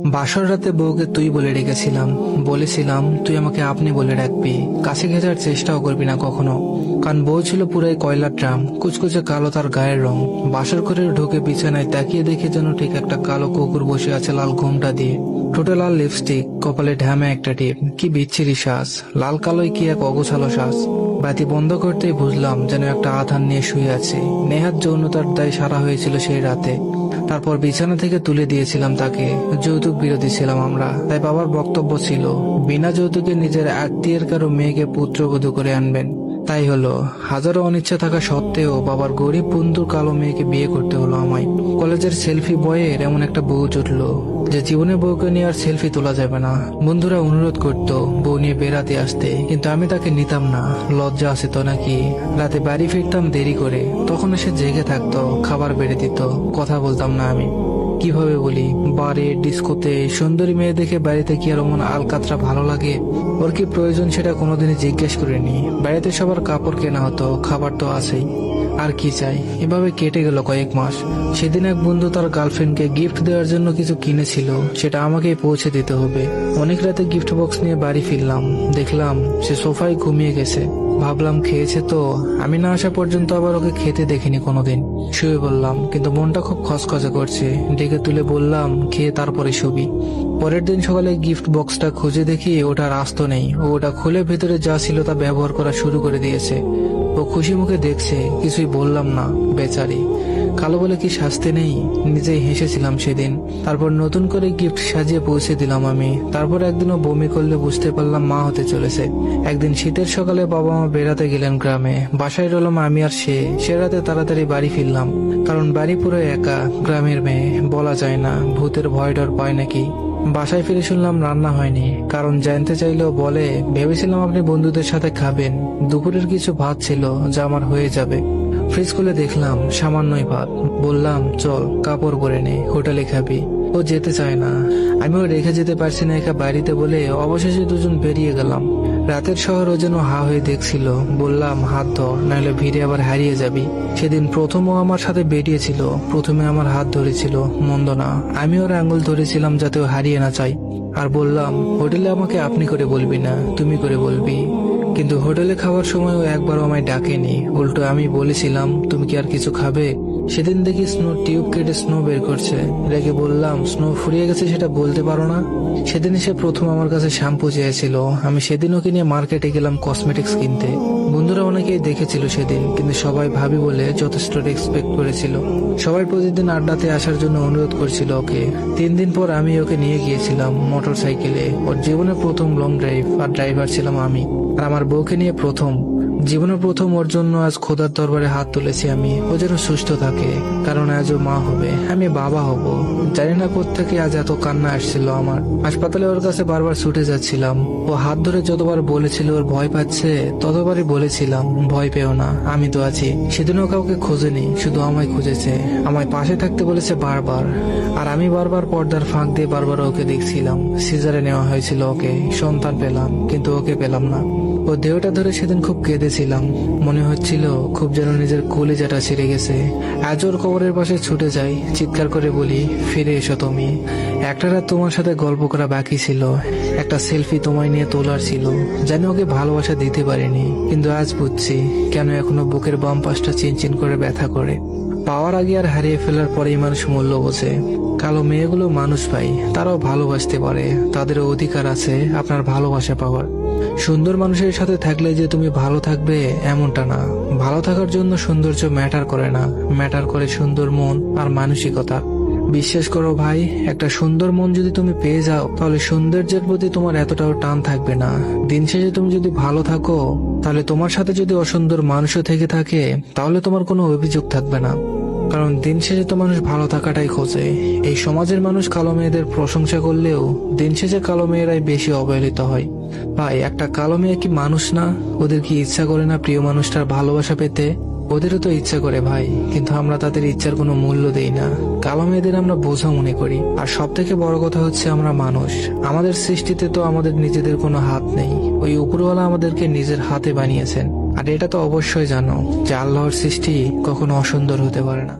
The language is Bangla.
বাসর রাতে বউকে তুই বলে রেখেছিলাম, বলেছিলাম তুই আমাকে আপনি বলে রাখবি, কাছে ঘেঁচার চেষ্টাও করবি না কখনো। কারণ বউ ছিল পুরাই কয়লার ড্রাম, কুচকুচে কালো তার গায়ের রং। বাসর ঘরে ঢুকে বিছানায় তাকিয়ে দেখে যেন ঠিক একটা কালো কুকুর বসে আছে লাল ঘোমটা দিয়ে, ঠোঁটে লাল লিপস্টিক, কপালে ঢ্যামে একটা টিপ। কি বিচ্ছিরি শ্বাস, লাল কালোই কি এক অগোছালো শ্বাস। বাতি বন্ধ করতেই বুঝলাম যেন একটা আধার নিয়ে শুয়ে আছে। নেহাত যৌনতার দায় সারা হয়েছিল সেই রাতে। তারপর বিছানা থেকে তুলে দিয়েছিলাম তাকে। যৌতুক বিরোধী ছিলাম আমরা, তাই বাবার বক্তব্য ছিল বিনা যৌতুকে নিজের আত্মীয়ের কারো মেয়েকে পুত্রবধূ করে আনবেন। তাই হলো, হাজারো অনিচ্ছা থাকা সত্ত্বেও বাবার গরিব বন্ধুর কালো মেয়েকে বিয়ে করতে হলো আমায়। কলেজের সেলফি বয়ের এমন একটা বউ জুটলো যে জীবনে বউকে নিয়ে আর সেলফি তোলা যাবে না। বন্ধুরা অনুরোধ করতো বউ নিয়ে বেড়াতে আসতে, কিন্তু আমি তাকে নিতাম না। লজ্জা আছে তো নাকি। রাতে বাড়ি ফিরতাম দেরি করে, তখন এসে জেগে থাকতো, খাবার বেড়ে দিত। কথা বলতাম না আমি। কিভাবে বলি, বারে ডিস্কোতে সুন্দরী মেয়ে দেখে বাড়িতে কি আর মন আলকাতরা ভালো লাগে? ওর কি প্রয়োজন সেটা কোনোদিনই জিজ্ঞেস করিনি। বাড়িতে সবার কাপড় কেনা হতো, খাবার তো আছেই, আর কি চাই। এভাবে কেটে গেল কয়েক মাস। সেদিন এক বন্ধু তার গার্লফ্রেন্ডকে গিফট দেওয়ার জন্য কিছু কিনেছিল, সেটা আমাকেই পৌঁছে দিতে হবে। অনেক রাতে গিফট বক্স নিয়ে বাড়ি ফিরলাম, দেখলাম সে সোফায় ঘুমিয়ে গেছে। ভাবলাম খেয়েছে তো, আমি না আসা পর্যন্ত আবার ওকে খেতে দেখিনি কোনোদিন। শুয়ে বললাম, কিন্তু মনটা খুব খসখসে করছে। ডেকে তুলে বললাম খেয়ে তারপরে শুবি। পরের দিন সকালে গিফট বক্সটা খুঁজে দেখি ওটা আস্ত নেই। ও ওটা খুলে ভেতরে যা ছিল তা ব্যবহার করা শুরু করে দিয়েছে। ও খুশি মুখে দেখছে, কিছুই বললাম না। বেচারি, কালো বলে কি শাস্তি নেই? নিজেই হেসেছিলাম সেদিন। তারপর নতুন করে গিফট সাজিয়ে পৌঁছে দিলাম আমি। তারপর একদিনও বমি করলে বুঝতে পারলাম মা হতে চলেছে। একদিন শীতের সকালে বাবা মা বেড়াতে গেলেন গ্রামে। বাসায় রইলাম আমি আর সে রাতে তাড়াতাড়ি বাড়ি ফিরলাম, কারণ বাড়ি পুরো একা। গ্রামের মেয়ে, বলা যায় না ভূতের ভয় ডর পায় নাকি। বাসায় ফিরে শুনলাম রান্না হয়নি, কারণ জানতে চাইলেও বলে ভেবেছিলাম আপনি বন্ধুদের সাথে খাবেন। দুপুরের কিছু ভাত ছিল যা আমার হয়ে যাবে। ফ্রিজ খুলে দেখলাম সামান্যই ভাত। বললাম চল কাপড় পরে নে, হোটেলে খাবি। ও যেতে চায় না, আমিও রেখে যেতে পারছি না একা বাড়িতে বলে অবশেষে দুজন বেরিয়ে গেলাম। রাতের শহর ও যেন হা হয়ে দেখছিল। বললাম হাত ধর, নাহলে ভিড়ে আবার হারিয়ে যাবি। সেদিন প্রথম ও আমার সাথে বেরিয়েছিল, প্রথমে আমার হাত ধরেছিল, মন্দ না। আমি ওর আঙ্গুল ধরেছিলাম যাতে ও হারিয়ে না চাই। আর বললাম হোটেলে আমাকে আপনি করে বলবি না, তুমি করে বলবি। কিন্তু হোটেলে খাওয়ার সময় ও একবারও আমায় ডাকেনি, উল্টো আমি বলেছিলাম তুমি কি আর কিছু খাবে? সেদিন দেখি স্নো টিউব কেটে স্নো বের করছে। রেগে বললাম স্নো ফুরিয়ে গেছে সেটা বলতে পারো না? সেদিন সে প্রথম আমার কাছে শ্যাম্পু চেয়েছিল। আমি সেদিন ওকে নিয়ে মার্কেটে গেলাম কসমেটিক্স কিনতে। বন্ধুরা অনেকেই দেখেছিল সেদিন, কিন্তু সবাই ভাবি বলে যথেষ্ট রেসপেক্ট করেছিল। সবাই প্রতিদিন আড্ডাতে আসার জন্য অনুরোধ করছিল ওকে। 3 দিন পর আমি ওকে নিয়ে গিয়েছিলাম মোটর সাইকেলে। ওর জীবনের প্রথম লং ড্রাইভ, আর ড্রাইভার ছিলাম আমি। আর আমার বউকে নিয়ে জীবনের প্রথম ওর জন্য আজ খোদার দরবারে হাত তুলেছি আমি। ও যেন সুস্থ থাকে, কারণ আজ ও মা হবে, আমি বাবা হব। জানি না কোত্থেকে আজ এত কান্না আসছিল আমার। হাসপাতালে ওর কাছে বারবার ছুটে যাচ্ছিলাম। ও হাত ধরে যতবার বলেছিল ওর ভয় পাচ্ছে, ততবারই বলেছিলাম ভয় পেও না, আমি তো আছি। সেদিনও কাউকে খোঁজেনি, শুধু আমায় খুঁজেছে। আমায় পাশে থাকতে বলেছে বারবার। আর আমি বারবার পর্দার ফাঁক দিয়ে বারবার ওকে দেখছিলাম। সিজারে নেওয়া হয়েছিল ওকে, সন্তান পেলাম, কিন্তু ওকে পেলাম না। ও দেহটা ধরে সেদিন খুব কেঁদেছিলাম। মনে হচ্ছিল খুব যেন নিজের কলিজাটা ছিঁড়ে গেছে। আজ ওর কবরের পাশে ছুটে যাই, চিৎকার করে বলি ফিরে এসো তুমি। একটা রাত তোমার সাথে গল্প করা বাকি ছিল, একটা সেলফি তোমায় নিয়ে তোলার ছিল। জানি ওকে ভালোবাসা দিতে পারিনি, কিন্তু আজ বুঝছি কেন এখনো বুকের বাম পাশটা চিনচিন করে ব্যথা করে। পাওয়ার আগে আর হারিয়ে ফেলার পরেই মানুষ মূল্য বোঝে। কালো মেয়েগুলো মানুষ পাই, তারাও ভালোবাসতে পারে, তাদেরও অধিকার আছে আপনার ভালোবাসা পাওয়ার। সুন্দর মানুষের সাথে থাকলে যে তুমি ভালো থাকবে এমনটা না। ভালো থাকার জন্য সৌন্দর্য ম্যাটার করে না, ম্যাটার করে সুন্দর মন আর মানসিকতা। বিশ্বাস করো ভাই, একটা সুন্দর মন যদি তুমি পেয়ে যাও, তাহলে সৌন্দর্যের প্রতি তোমার এতটাও টান থাকবে না। দিন শেষে তুমি যদি ভালো থাকো, তাহলে তোমার সাথে যদি অসুন্দর মানুষও থেকে থাকে, তাহলে তোমার কোনো অভিযোগ থাকবে না। কারণ দিন শেষে তো মানুষ ভালো থাকাটাই খোঁজে। এই সমাজের মানুষ কালো মেয়েদের প্রশংসা করলেও দিন শেষে কালো মেয়েরাই বেশি অবহেলিত হয়। ভাই, একটা কালো মেয়ে কি মানুষ না? ওদের কি ইচ্ছা করে না প্রিয় মানুষটার ভালোবাসা পেতে? ওদেরও তো ইচ্ছা করে ভাই, কিন্তু আমরা তাদের ইচ্ছার কোনো মূল্য দেই না। কালো মেয়েদের আমরা বোঝা মনে করি। আর সব থেকে বড় কথা হচ্ছে আমরা মানুষ, আমাদের সৃষ্টিতে তো আমাদের নিজেদের কোনো হাত নেই। ওই উপরওয়ালা আমাদেরকে নিজের হাতে বানিয়েছেন। আর এটা তো অবশ্যই জানো যে আল্লাহর সৃষ্টি কখনো অসুন্দর হতে পারে না।